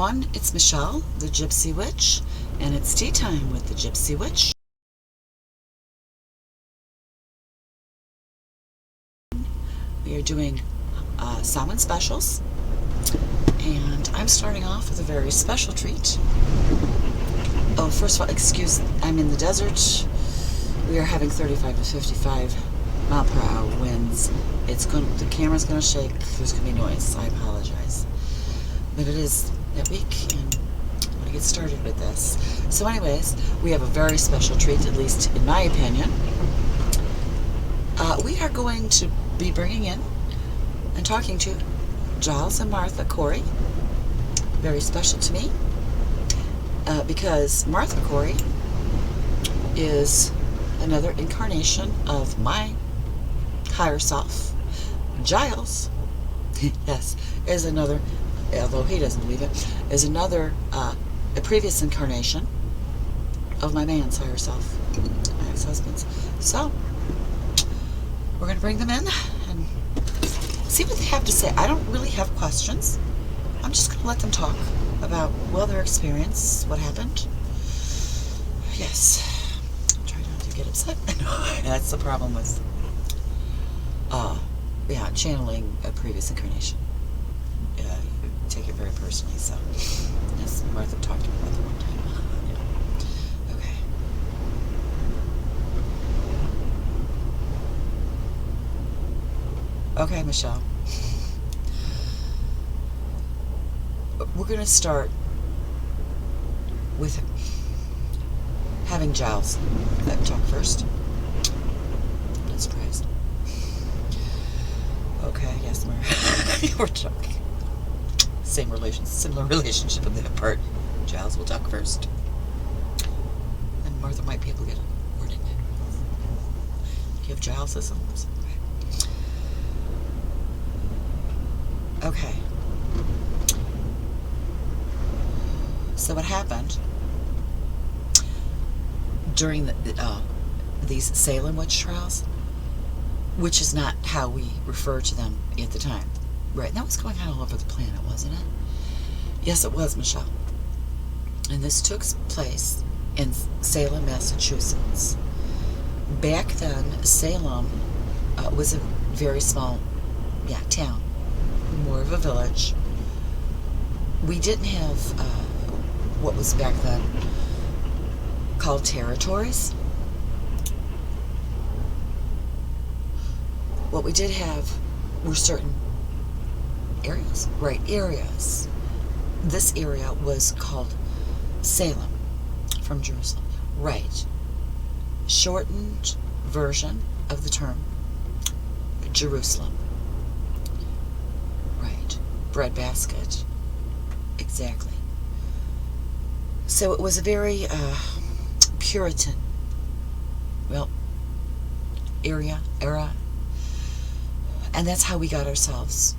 everyone, it's Michelle, the Gypsy Witch, and it's tea time with the Gypsy Witch. We are doing salmon specials, and I'm starting off with a very special treat. Oh, first of all, I'm in the desert. We are having 35 to 55 mile per hour winds. The camera's gonna shake. There's gonna be noise. I apologize. But it is that week, and I'm going to get started with this. So anyways, we have a very special treat, at least in my opinion. We are going to be bringing in and talking to Giles and Martha Corey. Very special to me, because Martha Corey is another incarnation of my higher self. Giles, yes, is another, although he doesn't believe it, is another, a previous incarnation of my man's higher self, my ex-husband's. So, we're going to bring them in and see what they have to say. I don't really have questions. I'm just going to let them talk about, well, their experience, what happened. Yes. Try not to get upset. That's the problem with, channeling a previous incarnation. Take it very personally, so yes, Martha talked about that one time. Yeah. Okay, Michelle. We're going to start with having Giles talk first. I'm not surprised. Okay, yes, we're talking. Similar relationship in that part. Giles will talk first. And Martha might be able to get a word in. Give Giles this one. Okay. So what happened during these Salem Witch Trials, which is not how we refer to them at the time. Right, and that was going on all over the planet, wasn't it? Yes, it was, Michelle. And this took place in Salem, Massachusetts. Back then, Salem was a very small, town, more of a village. We didn't have what was back then called territories. What we did have were certain areas. Right, areas. This area was called Salem, from Jerusalem. Right. Shortened version of the term Jerusalem. Right. Breadbasket. Exactly. So it was a very Puritan, era. And that's how we got ourselves,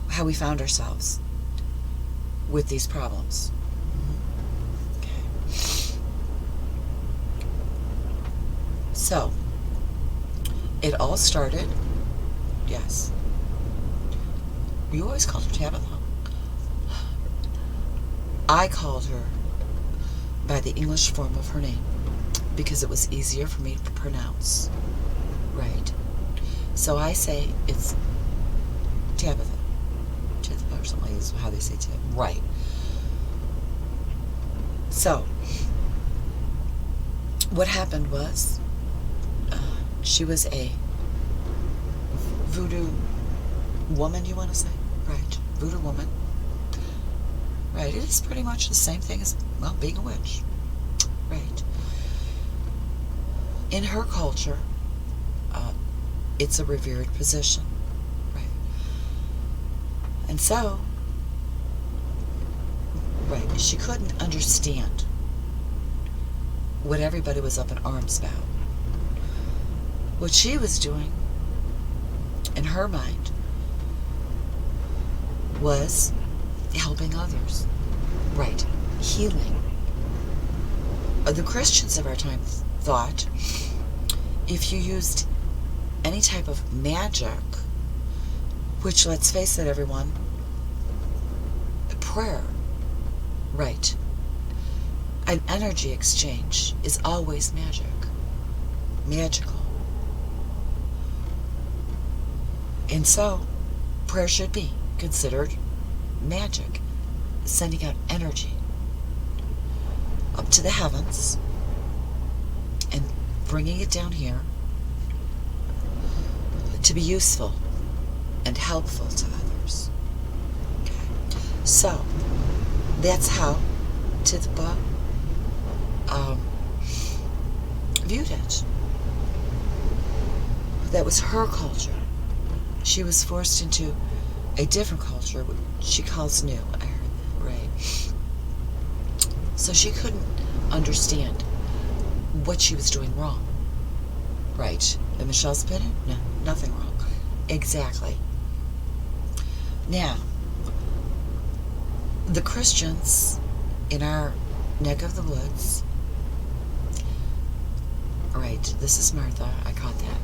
how we found ourselves with these problems. Okay. So, it all started, yes. You always called her Tabitha. I called her by the English form of her name because it was easier for me to pronounce. Right. So I say it's Tabitha. Or something is how they say Tab. Right. So, what happened was, she was a voodoo woman, you want to say? Right. Voodoo woman. Right. It is pretty much the same thing as, being a witch. Right. In her culture, it's a revered position. Right. And so, right, she couldn't understand what everybody was up in arms about. What she was doing, in her mind, was helping others. Right. Healing. The Christians of our time thought if you used any type of magic, which, let's face it, everyone, prayer, right, an energy exchange is always magical. And so, prayer should be considered magic, sending out energy up to the heavens and bringing it down here to be useful and helpful to others. Okay. So, that's how Tithba viewed it. That was her culture. She was forced into a different culture, which she calls new. I heard that, right? So she couldn't understand what she was doing wrong. Right. In Michelle's opinion? No, nothing wrong. Exactly. Now, the Christians in our neck of the woods, right, this is Martha, I caught that.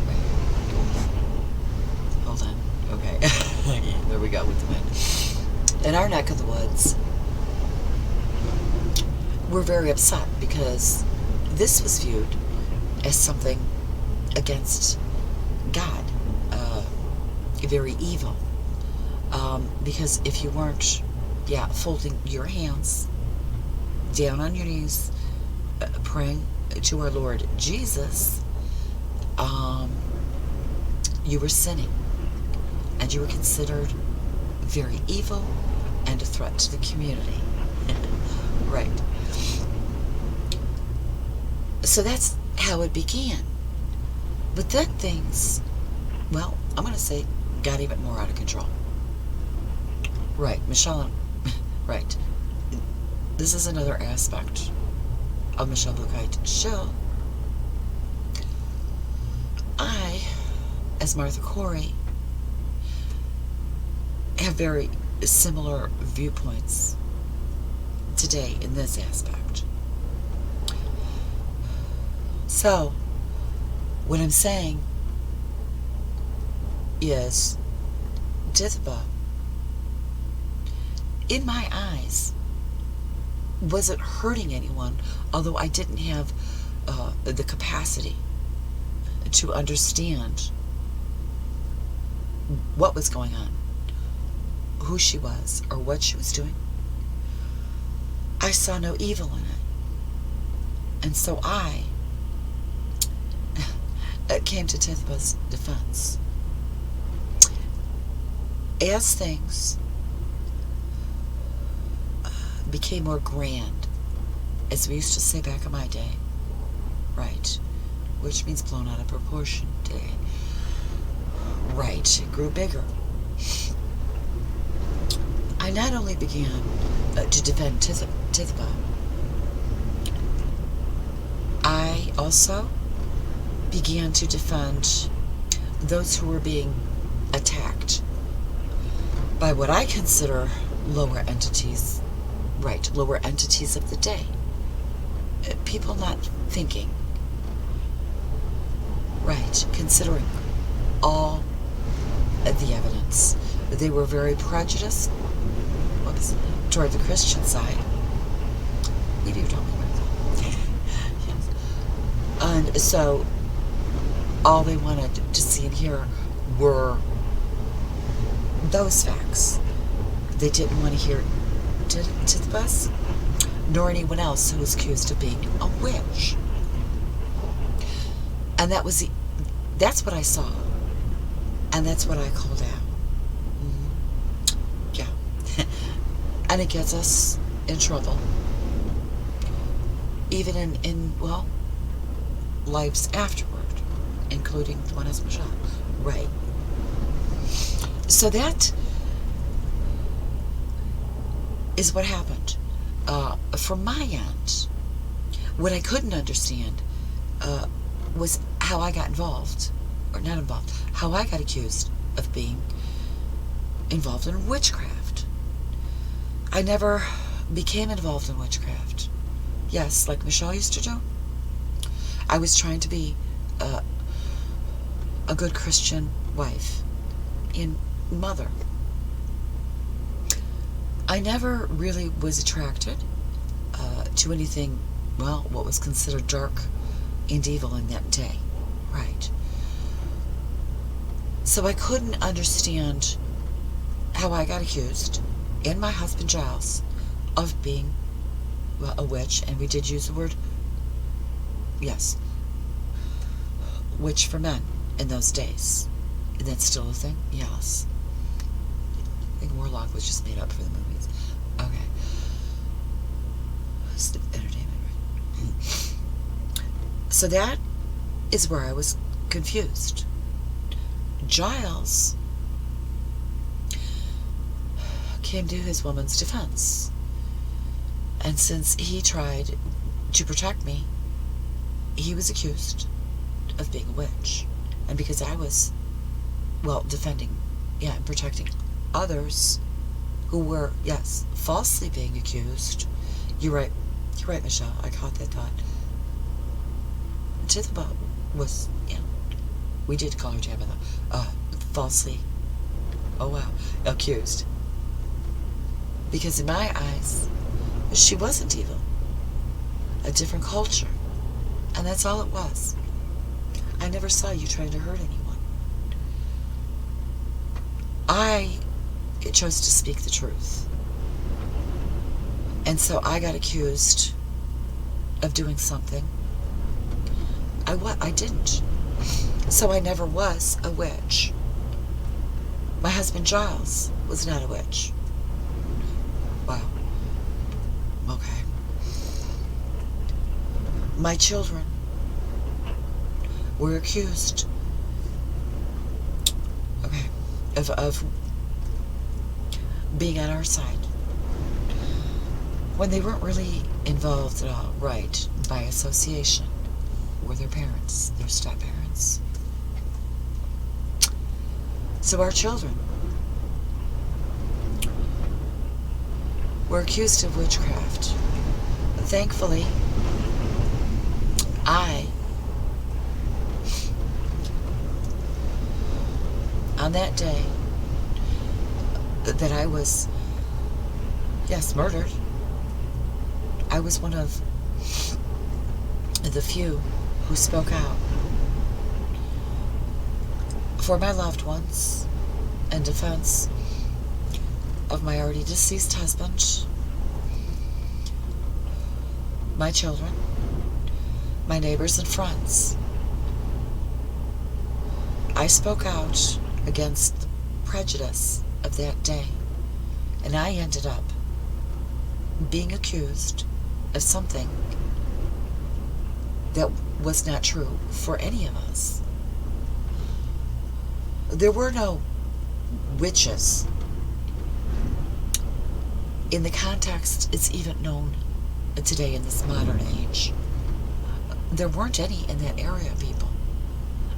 Right. Hold on. Okay. There we go with the wind. In our neck of the woods, we're very upset because this was viewed as something against God, very evil. Because if you weren't, folding your hands down on your knees, praying to our Lord Jesus, you were sinning, and you were considered very evil and a threat to the community. Right. So that's how it began. But then things, well, I'm going to say, got even more out of control. Right, Michelle, right. This is another aspect of Michelle Buchheit-Schill. I, as Martha Corey, have very similar viewpoints today in this aspect. So, what I'm saying is, Tithba, in my eyes, wasn't hurting anyone, although I didn't have the capacity to understand what was going on, who she was, or what she was doing. I saw no evil in it. And so I came to Tithba's defense. As things became more grand, as we used to say back in my day, right, which means blown out of proportion today, right, it grew bigger. I not only began to defend Tithba, I also began to defend those who were being attacked by what I consider lower entities, right, lower entities of the day. People not thinking, right, considering all of the evidence. They were very prejudiced toward the Christian side. You do, don't we? Yes. And so all they wanted to see and hear were those facts. They didn't want to hear Tithba, nor anyone else who was accused of being a witch. And that's what I saw. And that's what I called out. Yeah. And it gets us in trouble. Even in lives afterward, including the one as Michelle. Right. So that is what happened. From my end, what I couldn't understand was how I got involved, or not involved, how I got accused of being involved in witchcraft. I never became involved in witchcraft. Yes, like Michelle used to do. I was trying to be a good Christian wife and mother. I never really was attracted to anything, well, what was considered dark and evil in that day. Right. So I couldn't understand how I got accused, and my husband Giles, of being, well, a witch, and we did use the word, yes, witch for men in those days. And that's still a thing? Yes. I think warlock was just made up for the movies. Okay. It's the entertainment, right? So that is where I was confused. Giles came to his woman's defense. And since he tried to protect me, he was accused of being a witch. And because I was, well, defending, and protecting others who were, yes, falsely being accused. You're right, Michelle, I caught that thought. Tithleba was, we did call her Tabitha, falsely, oh wow, accused. Because in my eyes, she wasn't evil. A different culture. And that's all it was. I never saw you trying to hurt anyone. I chose to speak the truth. And so I got accused of doing something I didn't. So I never was a witch. My husband Giles was not a witch. Wow. Okay. My children were accused, okay, of being on our side when they weren't really involved at all, right, by association, were their parents, their step-parents. So our children were accused of witchcraft. But thankfully, on that day that I was, yes, murdered, I was one of the few who spoke out for my loved ones in defense of my already deceased husband, my children, my neighbors and friends. I spoke out against the prejudice of that day, and I ended up being accused of something that was not true for any of us. There were no witches in the context it's even known today in this modern age. There weren't any in that area, people.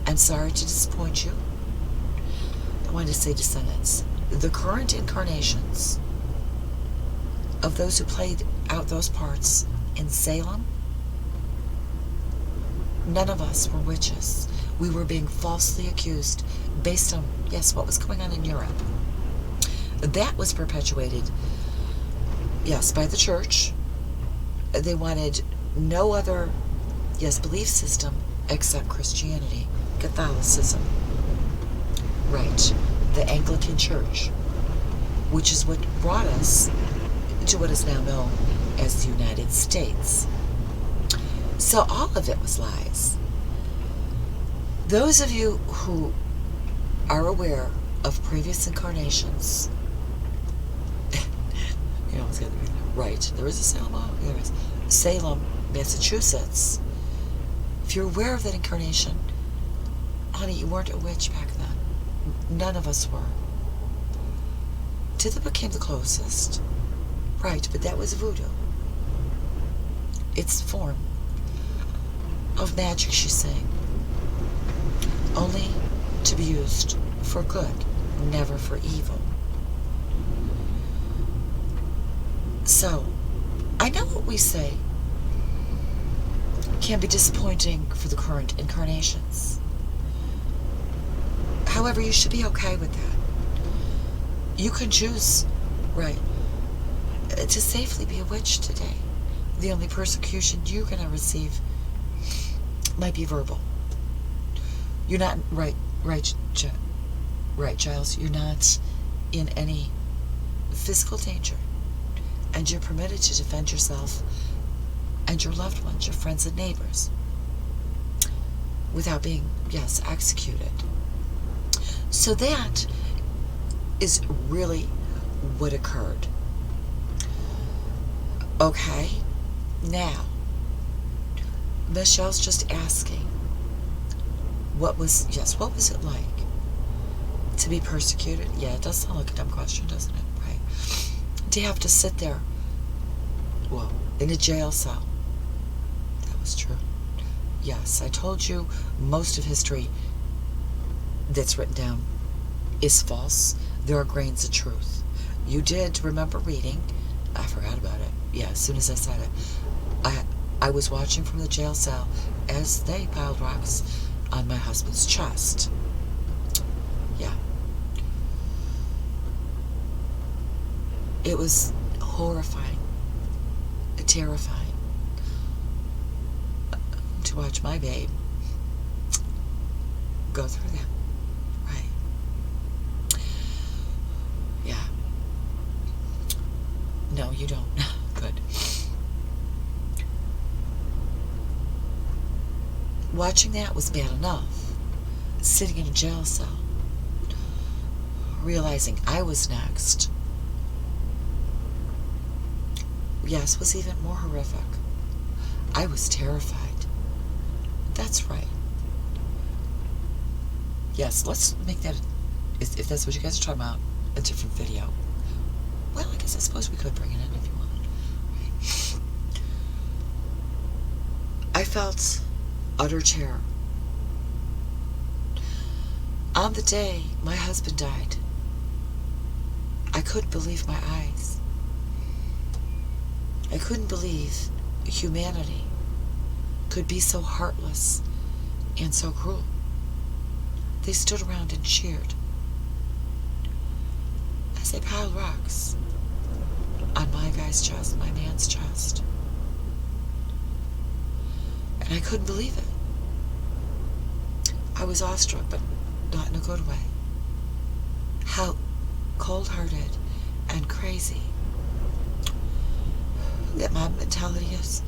I'm sorry to disappoint you. I wanted to say descendants. The current incarnations of those who played out those parts in Salem, none of us were witches. We were being falsely accused based on, yes, what was going on in Europe. That was perpetuated, yes, by the church. They wanted no other, yes, belief system except Christianity, Catholicism. Right, the Anglican Church, which is what brought us to what is now known as the United States. So all of it was lies. Those of you who are aware of previous incarnations, it's got to be right. There is a Salem. There is Salem, Massachusetts. If you're aware of that incarnation, honey, you weren't a witch back then. None of us were. Tithleba came the closest. Right, but that was voodoo. It's a form of magic, she's saying. Only to be used for good, never for evil. So, I know what we say can be disappointing for the current incarnations. However, you should be okay with that. You can choose, right, to safely be a witch today. The only persecution you're going to receive might be verbal. You're not, right, Giles, you're not in any physical danger, and you're permitted to defend yourself and your loved ones, your friends and neighbors, without being, yes, executed. So that is really what occurred. Okay, now, Michelle's just asking, what was it like to be persecuted? Yeah, it does sound like a dumb question, doesn't it? Right. To have to sit there, well, in a jail cell. That was true. Yes, I told you most of history that's written down is false. There are grains of truth. You did remember reading. I forgot about it. Yeah, as soon as I said it. I was watching from the jail cell as they piled rocks on my husband's chest. Yeah. It was horrifying, terrifying to watch my babe go through that. Right. Yeah. No, you don't. Good. Watching that was bad enough. Sitting in a jail cell, realizing I was next, yes, was even more horrific. I was terrified. That's right. Yes, let's make that, if that's what you guys are talking about, a different video. Well, I suppose we could bring it in if you want. Right. I felt utter terror. On the day my husband died, I couldn't believe my eyes. I couldn't believe humanity could be so heartless and so cruel. They stood around and cheered as they piled rocks on my guy's chest, my man's chest. And I couldn't believe it. I was awestruck, but not in a good way. How cold-hearted and crazy that mob mentality is.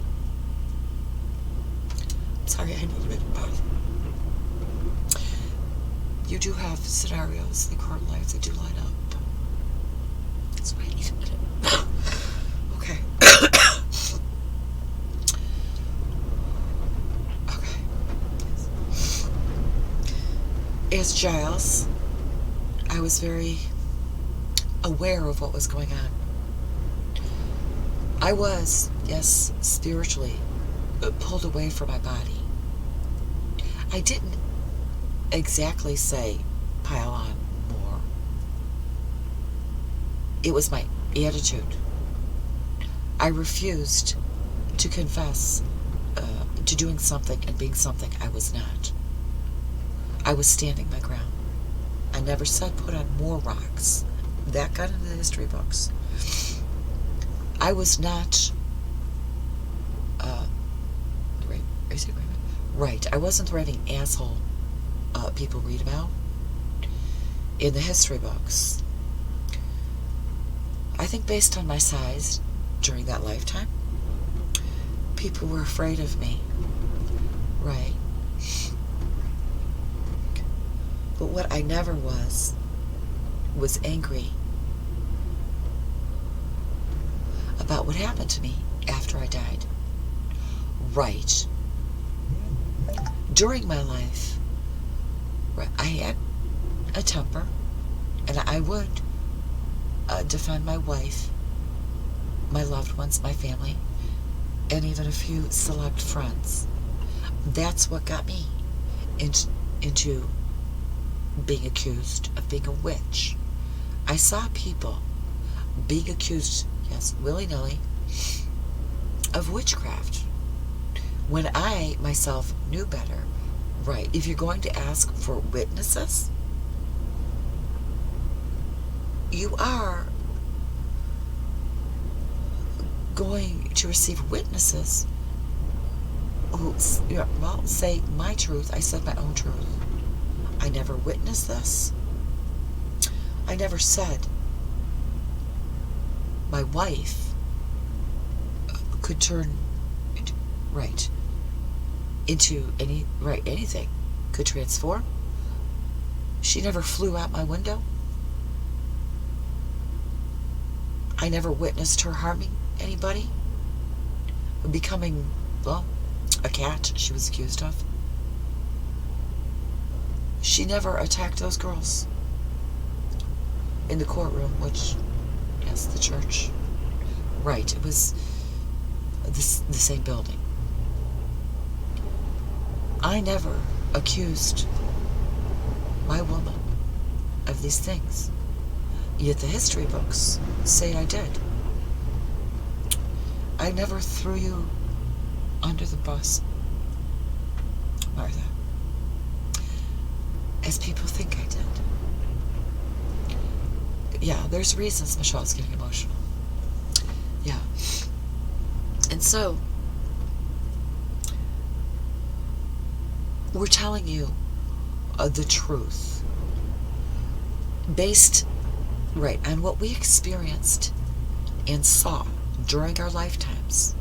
I'm sorry, I need a bit of both. You do have scenarios in the current lives that do line up. That's why I need a minute. Okay. Okay. As Giles, I was very aware of what was going on. I was, yes, spiritually, pulled away from my body. I didn't exactly say, pile on more. It was my attitude. I refused to confess to doing something and being something I was not. I was standing my ground. I never said put on more rocks. That got into the history books. I was not, right, I wasn't the raving asshole people read about in the history books. I think based on my size during that lifetime, people were afraid of me, right? But what I never was angry about what happened to me after I died. Right. During my life, I had a temper, and I would defend my wife, my loved ones, my family, and even a few select friends. That's what got me into being accused of being a witch. I saw people being accused, yes, willy-nilly, of witchcraft, when I myself knew better. Right, if you're going to ask for witnesses, you are going to receive witnesses who, well, say my truth. I said my own truth. I never witnessed this. I never said my wife could turn into anything, could transform. She never flew out my window. I never witnessed her harming anybody, becoming, well, a cat she was accused of. She never attacked those girls in the courtroom, which, yes, the church. Right, it was the same building. I never accused my woman of these things, yet the history books say I did. I never threw you under the bus, Martha, as people think I did. Yeah, there's reasons Michelle's getting emotional. Yeah. And so, we're telling you the truth based on what we experienced and saw during our lifetimes.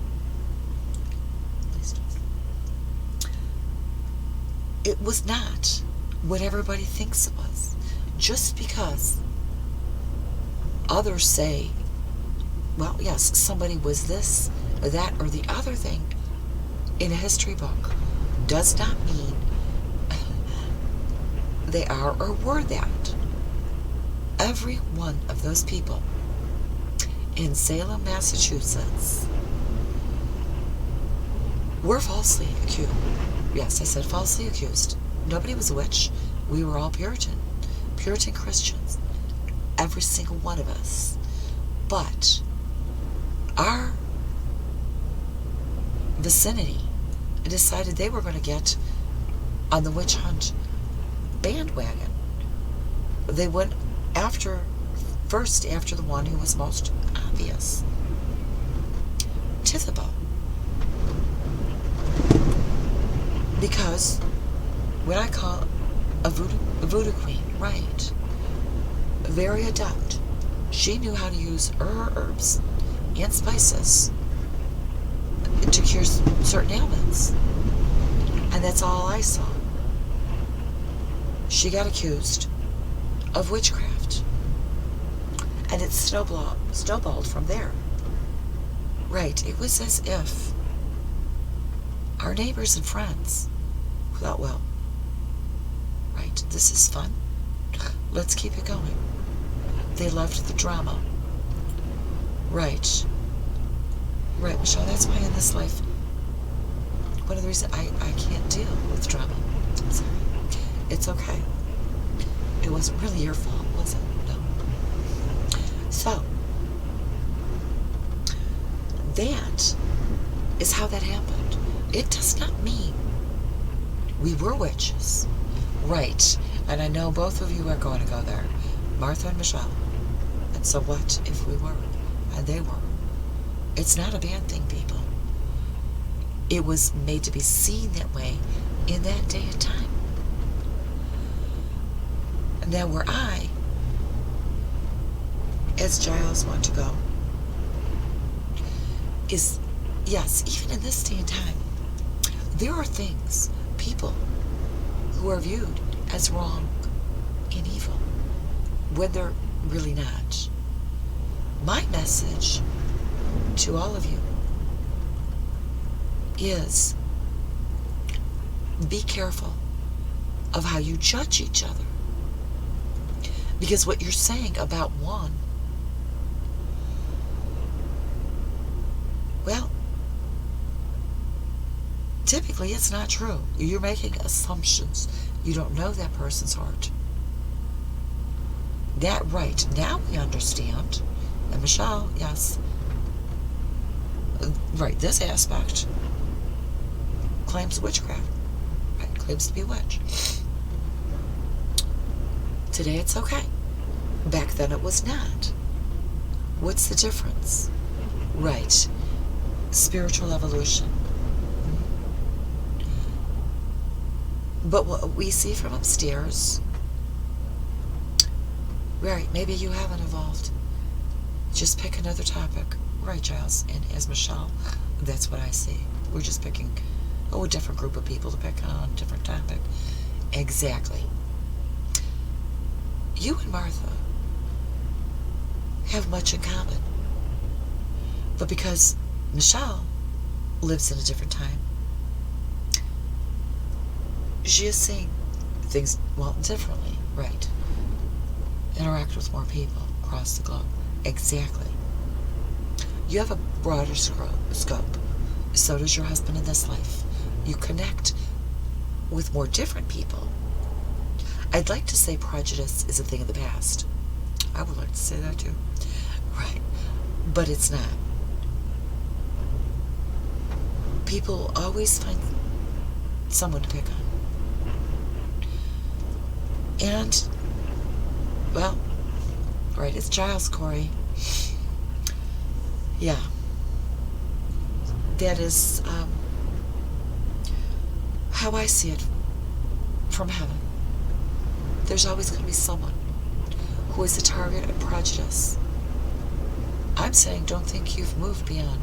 It was not what everybody thinks it was. Just because others say, well, yes, somebody was this, that, or the other thing in a history book does not mean they are or were that. Every one of those people in Salem, Massachusetts were falsely accused. Yes, I said falsely accused. Nobody was a witch. We were all Puritan Christians. Every single one of us. But our vicinity decided they were going to get on the witch hunt bandwagon. They went first after the one who was most obvious. Tithaba. Because what I call a voodoo queen, right? Very adept. She knew how to use her herbs and spices to cure certain ailments. And that's all I saw. She got accused of witchcraft. And it snowballed from there. Right, it was as if our neighbors and friends thought, well, right, this is fun. Let's keep it going. They loved the drama. Right, Michelle, that's why in this life, one of the reasons I can't deal with drama. Sorry. It's okay. It wasn't really your fault, was it? No. So, that is how that happened. It does not mean we were witches. Right. And I know both of you are going to go there. Martha and Michelle. And so what if we were? And they were. It's not a bad thing, people. It was made to be seen that way in that day and time. Now where I, as Giles, want to go is, yes, even in this day and time, there are things, people, who are viewed as wrong and evil, when they're really not. My message to all of you is be careful of how you judge each other. Because what you're saying about one, well, typically it's not true. You're making assumptions. You don't know that person's heart. That, right, now we understand. And Michelle, yes, right, this aspect claims witchcraft. Right, claims to be a witch. Today it's okay. Back then it was not. What's the difference? Right. spiritual evolution. But what we see from upstairs, right, maybe you haven't evolved. Just pick another topic. Right, Giles, and as Michelle, that's what I see. We're just picking, a different group of people to pick on, a different topic. Exactly. You and Martha have much in common. But because Michelle lives in a different time, she is seeing things, well, differently, right? Interact with more people across the globe. Exactly. You have a broader scope. So does your husband in this life. You connect with more different people. I'd like to say prejudice is a thing of the past. I would like to say that too. Right. But it's not. People always find someone to pick on. And, well, right, it's Giles, Corey. Yeah. That is how I see it from heaven. There's always going to be someone who is the target of prejudice. I'm saying don't think you've moved beyond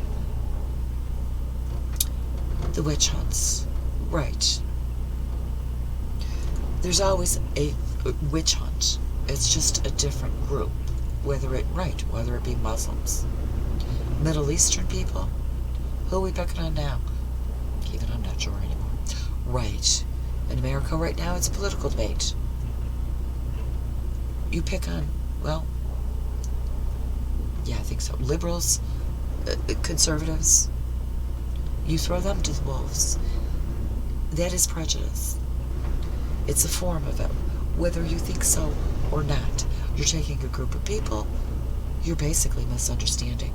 the witch hunts. Right. There's always a witch hunt. It's just a different group. Whether it be Muslims, Middle Eastern people. Who are we picking on now? Even I'm not sure anymore. Right. In America right now, it's a political debate. You pick on, well, yeah, I think so. Liberals, conservatives, you throw them to the wolves. That is prejudice. It's a form of it. Whether you think so or not, you're taking a group of people, you're basically misunderstanding.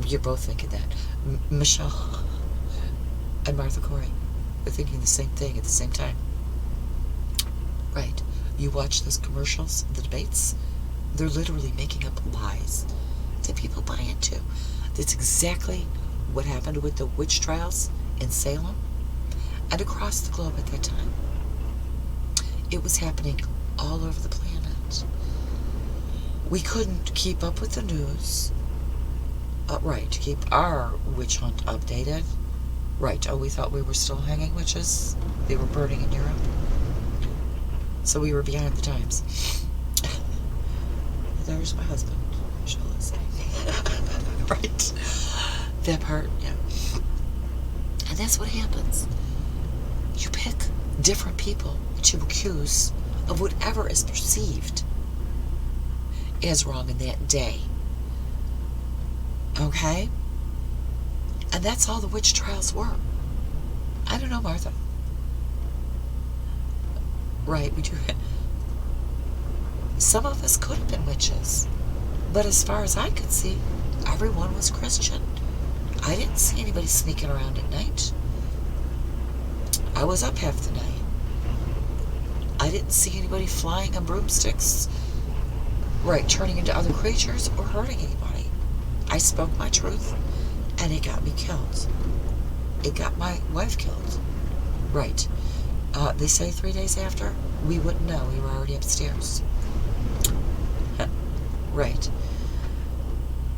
You're both thinking that. Michelle and Martha Corey are thinking the same thing at the same time. Right. You watch those commercials, the debates, they're literally making up lies that people buy into. That's exactly what happened with the witch trials in Salem and across the globe at that time. It was happening all over the planet. We couldn't keep up with the news. Right, to keep our witch hunt updated. Right, we thought we were still hanging witches. They were burning in Europe. So we were behind the times. There's my husband, shall I say. Right. That part, yeah. And that's what happens. You pick different people to accuse of whatever is perceived as wrong in that day. Okay? And that's all the witch trials were. I don't know, Martha. Right, we do. Some of us could have been witches. But as far as I could see, everyone was Christian. I didn't see anybody sneaking around at night. I was up half the night. I didn't see anybody flying on broomsticks, right, turning into other creatures or hurting anybody. I spoke my truth, and it got me killed. It got my wife killed. Right. They say 3 days after, we wouldn't know. We were already upstairs. Right.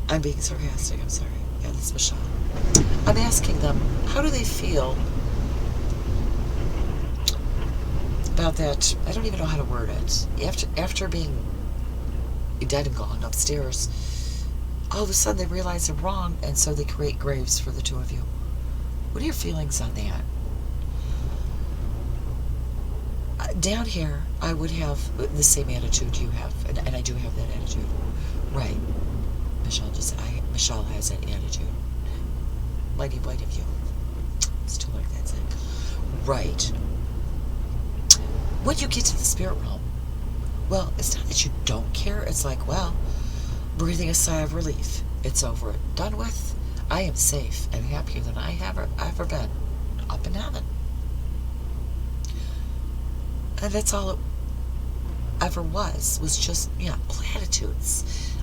I'm being sarcastic. I'm sorry. Yeah, this is Michelle. I'm asking them, how do they feel about that? I don't even know how to word it. After being dead and gone upstairs, all of a sudden they realize they're wrong, and so they create graves for the two of you. What are your feelings on that? Down here, I would have the same attitude you have, and I do have that attitude. Right. Michelle has that attitude. Mighty white of you. Still like that thing. Right. When you get to the spirit realm, well, it's not that you don't care. It's like, well, breathing a sigh of relief. It's over and done with. I am safe and happier than I have ever been up in heaven. And that's all it ever was just, platitudes.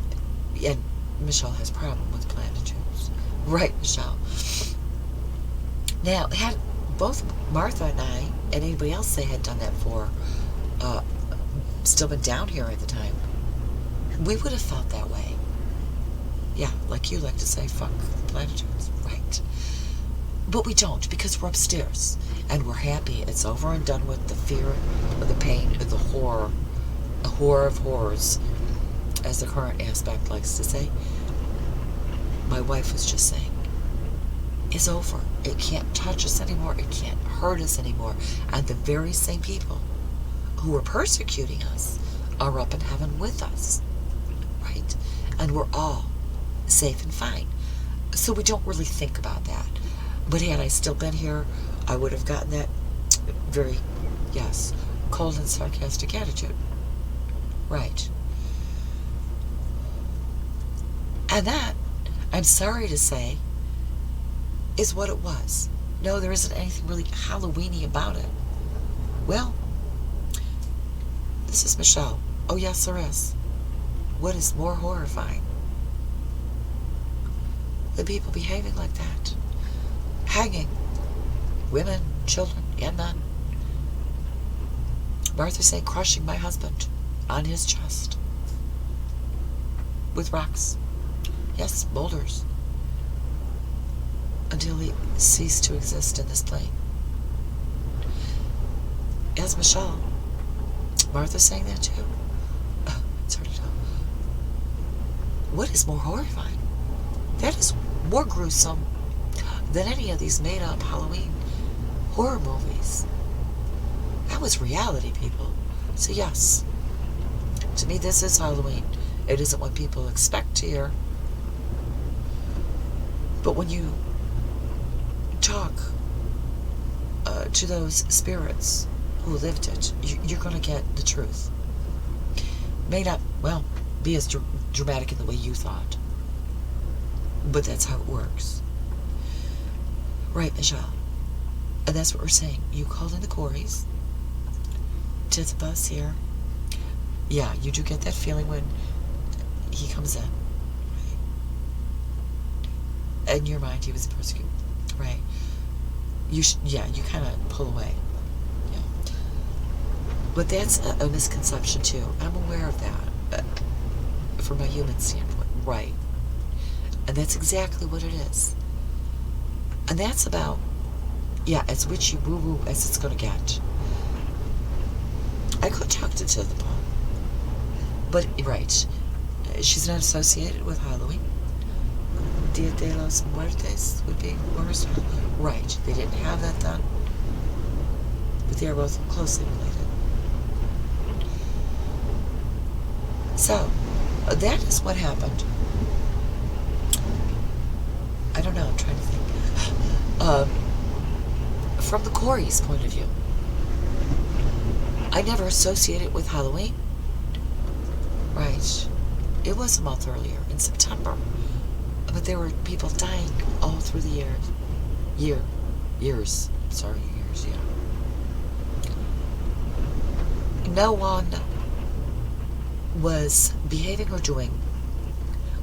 And Michelle has a problem with platitudes. Right, Michelle. Now, had both Martha and I, and anybody else they had done that for, still been down here at the time, we would have felt that way. Yeah, like you like to say, fuck the platitudes. Right. But we don't, because we're upstairs. And we're happy. It's over and done with. The fear, or the pain, or the horror. A horror of horrors, as the current aspect likes to say. My wife was just saying, is over. It can't touch us anymore. It can't hurt us anymore. And the very same people who are persecuting us are up in heaven with us. Right? And we're all safe and fine. So we don't really think about that. But had I still been here, I would have gotten that very, yes, cold and sarcastic attitude. Right. And that, I'm sorry to say, is what it was. No, there isn't anything really Halloween-y about it. Well, this is Michelle. Oh, yes, there is. What is more horrifying than people behaving like that? Hanging women, children, and men. Martha saying, crushing my husband on his chest with rocks. Yes, boulders. Until he ceased to exist in this plane. As Michelle, Martha saying that too. It's hard to tell. What is more horrifying? That is more gruesome than any of these made-up Halloween horror movies. That was reality, people. So yes, to me this is Halloween. It isn't what people expect to hear. But when you talk to those spirits who lived it, you're going to get the truth. May not, well, be as dramatic in the way you thought. But that's how it works. Right, Michelle. And that's what we're saying. You called in the Coreys to the bus here. Yeah, you do get that feeling when he comes in. Right? In your mind, he was a persecutor. Right? You kind of pull away. Yeah. But that's a misconception, too. I'm aware of that. From a human standpoint. Right. And that's exactly what it is. And that's about, yeah, as witchy woo-woo as it's going to get. I could talk to the ball. But, right, she's not associated with Halloween. Dia de los Muertes would be worse. Right, they didn't have that then. But they are both closely related. So, that is what happened. I don't know, I'm trying to think. From the Corey's point of view, I never associated it with Halloween. Right. It was a month earlier, in September. But there were people dying all through the years. Years, yeah. No one was behaving or doing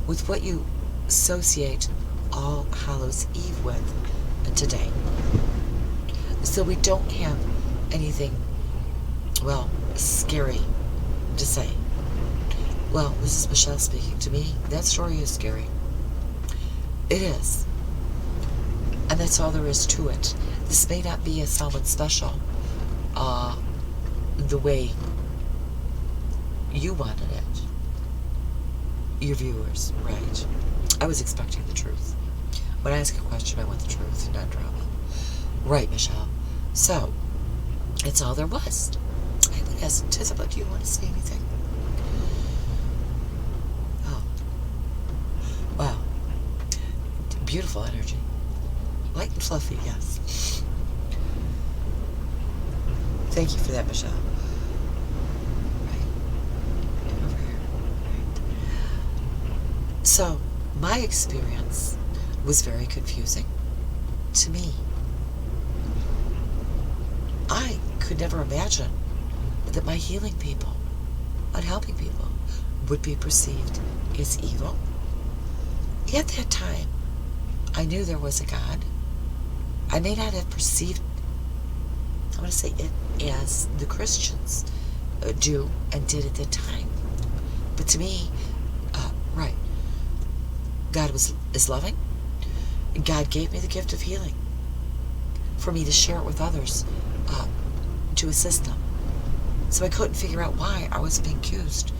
with what you associate All Hallows Eve with today. So we don't have anything, well, scary to say. Well, this is Michelle speaking. To me, that story is scary. It is. And that's all there is to it. This may not be a Salem special, the way you wanted it. Your viewers, right. I was expecting the truth. When I ask a question, I want the truth, not drama. Right, Michelle. So, it's all there was. I would ask Tisabel, do you want to say anything? Oh. Wow. Beautiful energy. Light and fluffy, yes. Thank you for that, Michelle. Right. And over here. Right. So, my experience was very confusing to me. I could never imagine that my healing people and helping people would be perceived as evil. At that time, I knew there was a God. I may not have perceived, I'm going to say it as the Christians do and did at the time. But to me, right, God is loving. God gave me the gift of healing for me to share it with others, to assist them. So I couldn't figure out why I was being accused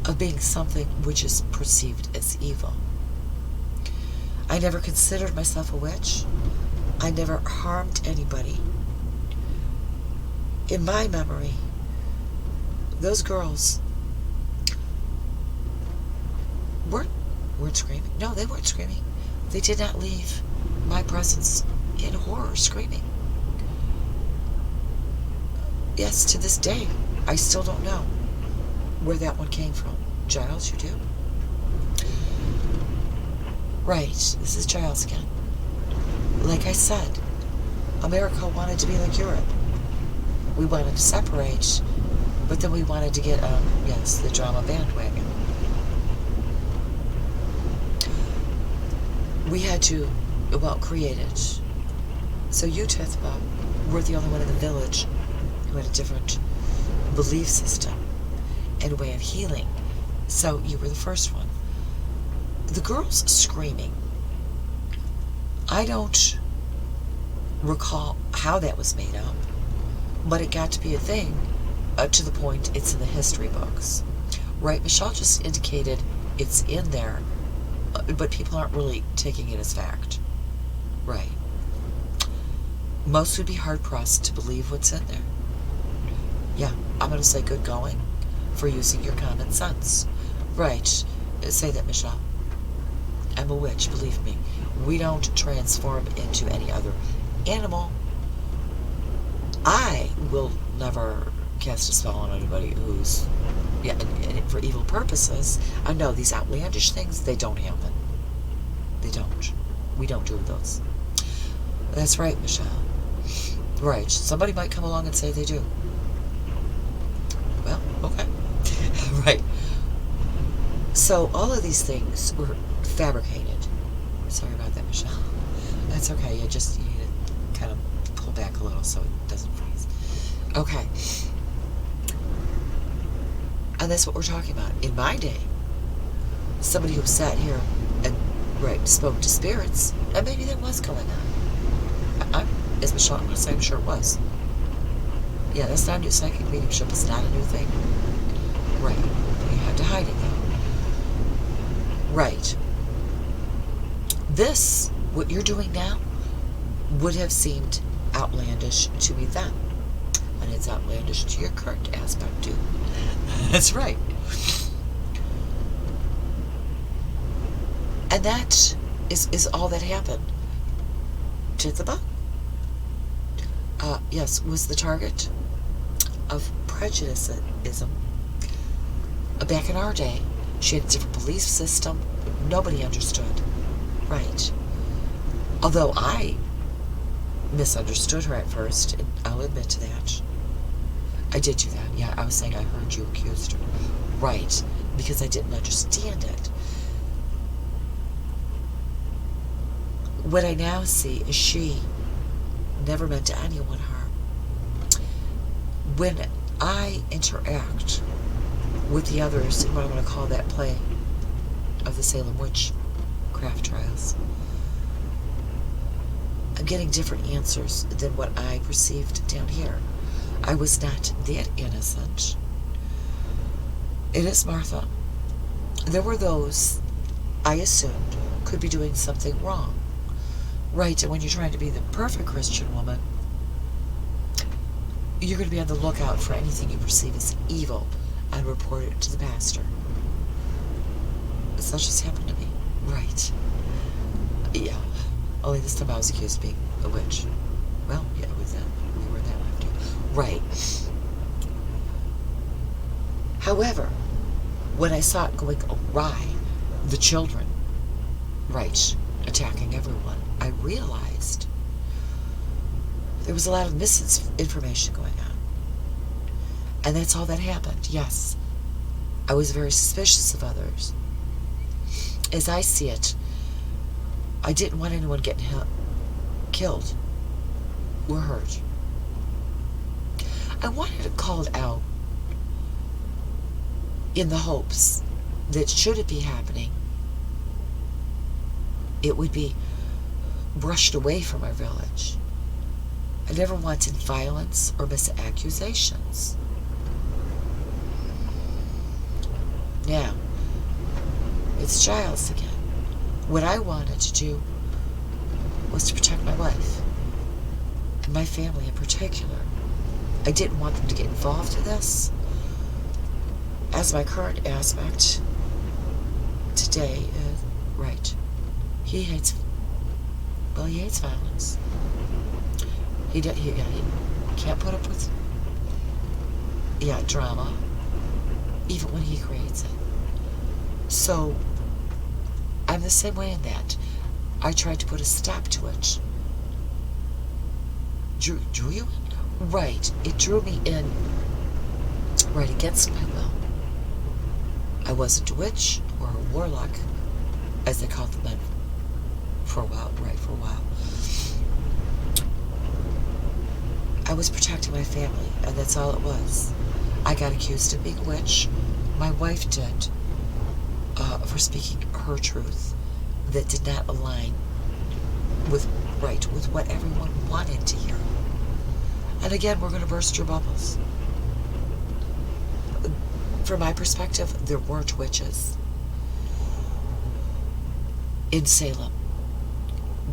of being something which is perceived as evil. I never considered myself a witch. I never harmed anybody. In my memory, those girls weren't screaming. No, they weren't screaming. They did not leave my presence in horror screaming. Yes, to this day, I still don't know where that one came from. Giles, you do? Right, this is Giles again. Like I said, America wanted to be like Europe. We wanted to separate, but then we wanted to get, the drama bandwagon. We had to, create it. So you, Tithba, were the only one in the village who had a different belief system and way of healing. So you were the first one. The girls screaming. I don't recall how that was made up, but it got to be a thing to the point it's in the history books. Right, Michelle just indicated it's in there, but people aren't really taking it as fact. Right. Most would be hard-pressed to believe what's in there. Yeah, I'm going to say good going for using your common sense. Right. Say that, Michelle. I'm a witch, believe me. We don't transform into any other animal. I will never cast a spell on anybody who's, for evil purposes. I know these outlandish things, they don't happen. They don't. We don't do those. That's right, Michelle. Right. Somebody might come along and say they do. Well, okay. Right. So all of these things were fabricated. Sorry about that, Michelle. That's okay. You need to kind of pull back a little so it doesn't freeze. Okay. And that's what we're talking about. In my day, somebody who sat here and spoke to spirits, and maybe that was going on. As Michelle, I'm going to say, I'm sure it was. Yeah, that's not new. Psychic mediumship is not a new thing. Right. You have to hide it, though. Right. This, what you're doing now, would have seemed outlandish to me then. And it's outlandish to your current aspect, too. That's right. And that is all that happened. Tithba, yes, was the target of prejudiceism. Back in our day, she had a different belief system. Nobody understood. Right. Although I misunderstood her at first, and I'll admit to that. I did do that. Yeah, I was saying I heard you accused her. Right. Because I didn't understand it. What I now see is she never meant anyone harm. When I interact with the others in what I'm going to call that play of the Salem Witch Trials, I'm getting different answers than what I perceived down here. I was not that innocent. It is Martha. There were those I assumed could be doing something wrong. Right, and when you're trying to be the perfect Christian woman, you're going to be on the lookout for anything you perceive as evil and report it to the pastor. Such as happened to me. Right. Yeah. Only this time I was accused of being a witch. Well, yeah, we were that left. Right. However, when I saw it going awry, the children, right, attacking everyone, I realized there was a lot of misinformation going on. And that's all that happened, yes. I was very suspicious of others. As I see it, I didn't want anyone getting killed or hurt. I wanted it called out in the hopes that should it be happening, it would be brushed away from our village. I never wanted violence or misaccusations. Now, it's Giles again. What I wanted to do was to protect my wife, and my family in particular. I didn't want them to get involved in this, as my current aspect today is, right, he hates violence. He can't put up with, drama, even when he creates it. So, I'm the same way in that. I tried to put a stop to it. Drew you in? Right. It drew me in right against my will. I wasn't a witch or a warlock, as they called the men for a while. I was protecting my family, and that's all it was. I got accused of being a witch. My wife did, for speaking her truth that did not align with what everyone wanted to hear. And again, we're going to burst your bubbles. From my perspective, there weren't witches in Salem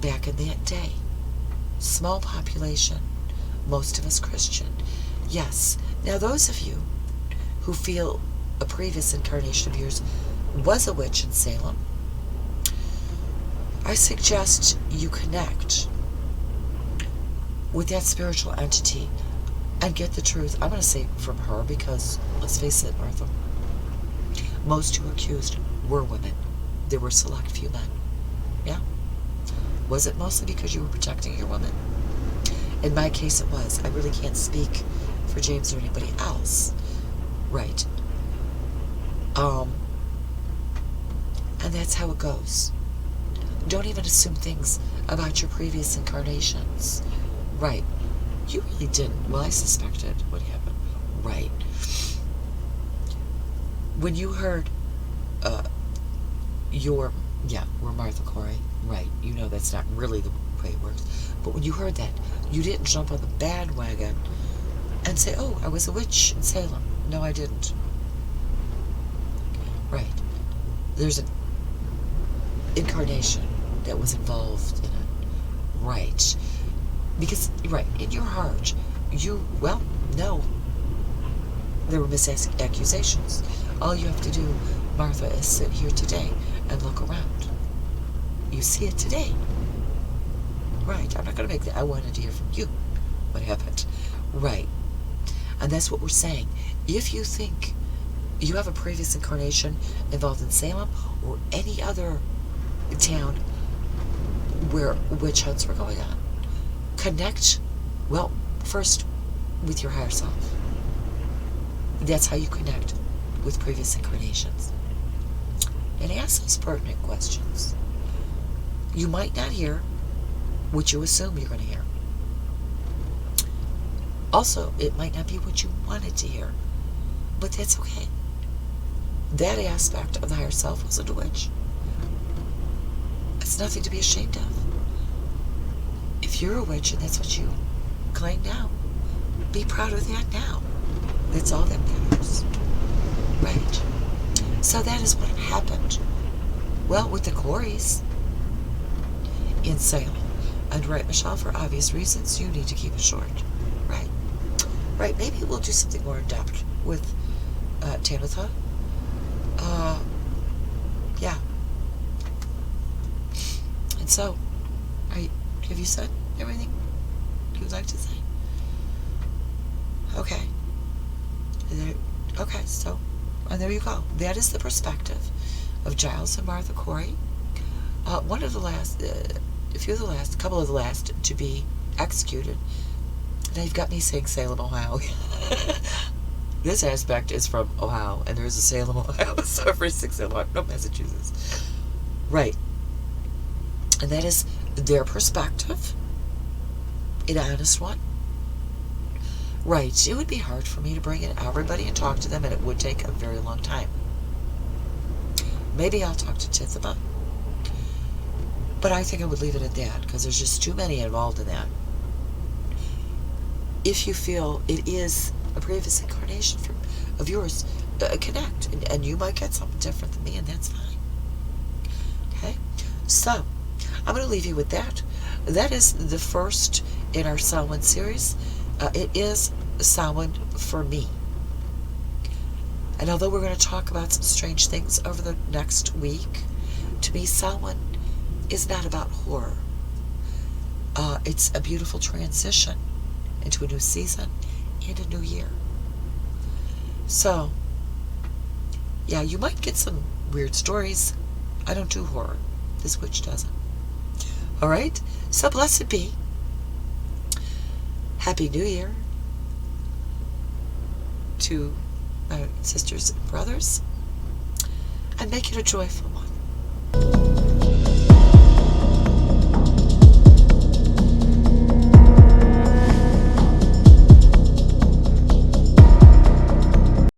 back in that day. Small population, most of us Christian. Yes. Now, those of you who feel a previous incarnation of yours was a witch in Salem, I suggest you connect with that spiritual entity and get the truth. I'm going to say from her because, let's face it, Martha, most who were accused were women. There were select few men. Yeah? Was it mostly because you were protecting your woman? In my case, it was. I really can't speak for James or anybody else. Right. And that's how it goes. Don't even assume things about your previous incarnations. Right. You really didn't. Well, I suspected what happened. Right. When you heard we're Martha Corey. Right. You know that's not really the way it works. But when you heard that, you didn't jump on the bandwagon and say, oh, I was a witch in Salem. No, I didn't. Right. There's an incarnation that was involved in it. Right. Because, right, in your heart, no. There were misaccusations. All you have to do, Martha, is sit here today and look around. You see it today. Right. I'm not going to make that. I wanted to hear from you what happened. Right. And that's what we're saying. If you think you have a previous incarnation involved in Salem or any other town where witch hunts were going on, connect, first with your higher self. That's how you connect with previous incarnations. And ask those pertinent questions. You might not hear what you assume you're going to hear. Also, it might not be what you wanted to hear, but that's okay. That aspect of the higher self wasn't a witch. It's nothing to be ashamed of. If you're a witch and that's what you claim now, be proud of that now. That's all that matters. Right. So that is what happened. Well, with the Coreys in Salem. And right, Michelle, for obvious reasons, you need to keep it short. Right. Right, maybe we'll do something more in-depth with Tamitha. Yeah. And so, have you said everything you would like to say? Okay. Okay, so, and there you go. That is the perspective of Giles and Martha Corey. One of the last, a couple of the last to be executed. Now you've got me saying Salem, Ohio. This aspect is from Ohio, and there's a Salem, Ohio, so every 6 Salem, no, Massachusetts. Right. And that is their perspective, an honest one. Right, it would be hard for me to bring in everybody and talk to them, and it would take a very long time. Maybe I'll talk to Tithiba, but I think I would leave it at that, because there's just too many involved in that. If you feel it is a previous incarnation of yours, connect, and you might get something different than me, and that's fine. Okay? So, I'm going to leave you with that. That is the first in our Samhain series. It is Samhain for me. And although we're going to talk about some strange things over the next week, to me, Samhain is not about horror. It's a beautiful transition into a new season and a new year. So, yeah, you might get some weird stories. I don't do horror. This witch doesn't. Alright? So blessed be. Happy New Year to my sisters and brothers. And make it a joyful one.